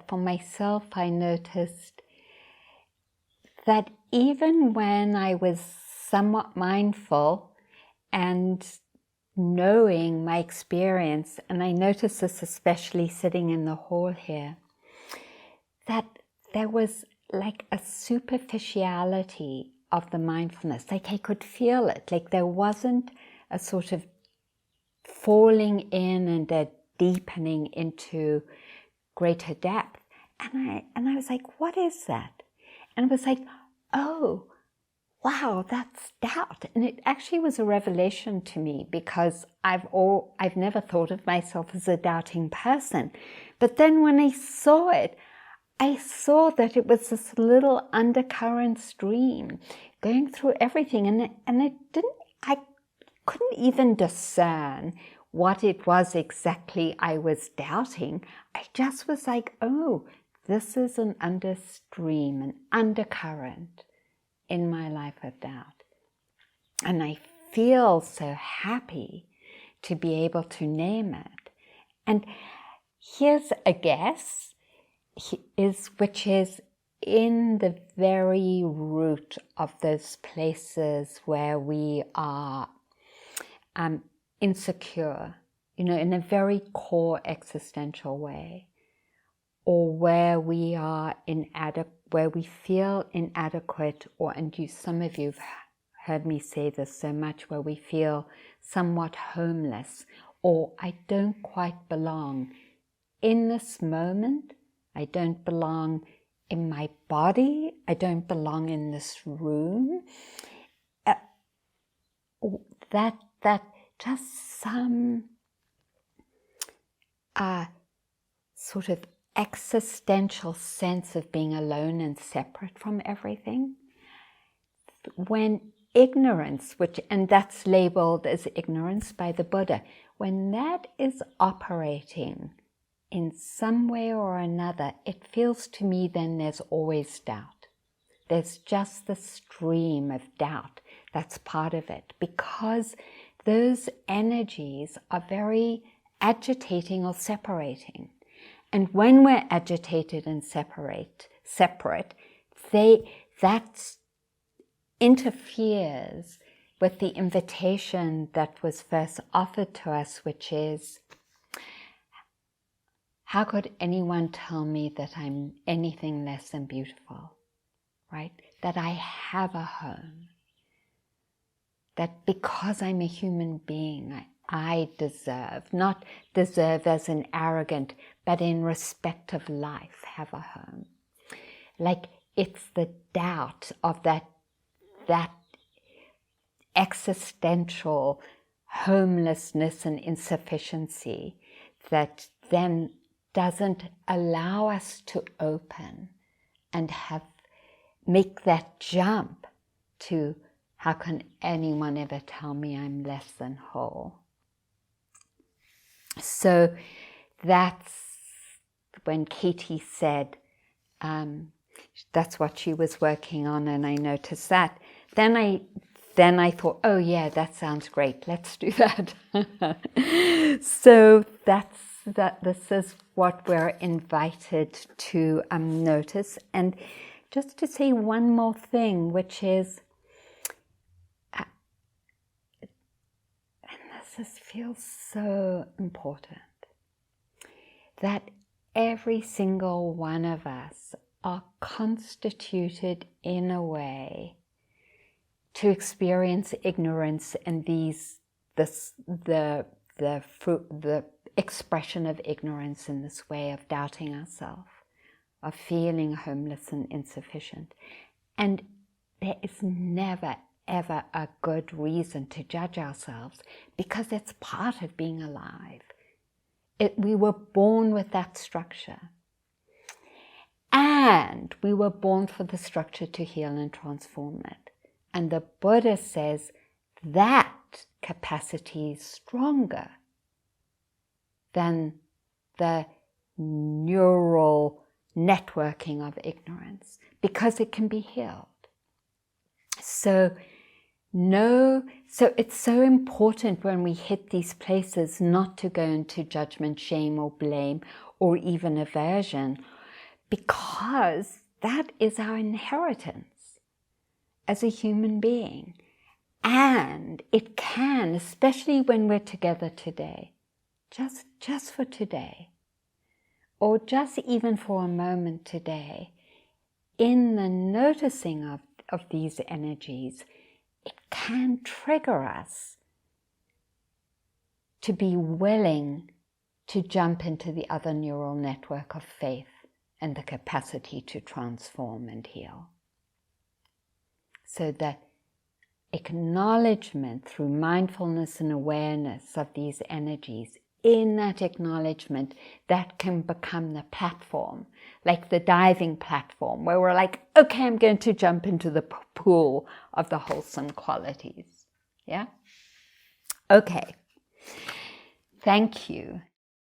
that for myself, I noticed that even when I was somewhat mindful and knowing my experience, and I noticed this especially sitting in the hall here, that there was like a superficiality of the mindfulness, like I could feel it, like there wasn't a sort of falling in and a deepening into greater depth. And I was like, what is that? And it was like, oh, wow, that's doubt. And it actually was a revelation to me, because I've never thought of myself as a doubting person. But then when I saw it, I saw that it was this little undercurrent stream going through everything, I couldn't even discern what it was exactly I was doubting. I just was like, oh, this is an understream, an undercurrent in my life of doubt. And I feel so happy to be able to name it. And here's a guess, which is in the very root of those places where we are insecure, in a very core existential way, or where we are where we feel inadequate, some of you've heard me say this so much, where we feel somewhat homeless, or I don't quite belong in this moment. I don't belong in my body. I don't belong in this room. That just some sort of existential sense of being alone and separate from everything. When ignorance, and that's labeled as ignorance by the Buddha, when that is operating in some way or another, it feels to me then there's always doubt. There's just the stream of doubt that's part of it, because those energies are very agitating or separating. And when we're agitated and separate, that interferes with the invitation that was first offered to us, which is, how could anyone tell me that I'm anything less than beautiful, right? That I have a home. That because I'm a human being, I deserve, not deserve as an arrogant, but in respect of life, have a home. Like it's the doubt of that existential homelessness and insufficiency that then doesn't allow us to open and make that jump to, how can anyone ever tell me I'm less than whole? So that's when Katy said, that's what she was working on, and I noticed that. Then I thought, oh yeah, that sounds great. Let's do that. So this is what we're invited to notice. And just to say one more thing, which is, this feels so important, that every single one of us are constituted in a way to experience ignorance and the expression of ignorance in this way of doubting ourselves, of feeling homeless and insufficient. And there is never ever a good reason to judge ourselves, because it's part of being alive. We were born with that structure. And we were born for the structure to heal and transform it. And the Buddha says that capacity is stronger than the neural networking of ignorance, because it can be healed. So it's so important when we hit these places not to go into judgment, shame, or blame, or even aversion, because that is our inheritance as a human being. And it can, especially when we're together today, just for today, or just even for a moment today, in the noticing of these energies, it can trigger us to be willing to jump into the other neural network of faith and the capacity to transform and heal. So the acknowledgement through mindfulness and awareness of these energies, in that acknowledgement, that can become the platform, like the diving platform, where we're like, okay, I'm going to jump into the pool of the wholesome qualities. Yeah? Okay. Thank you.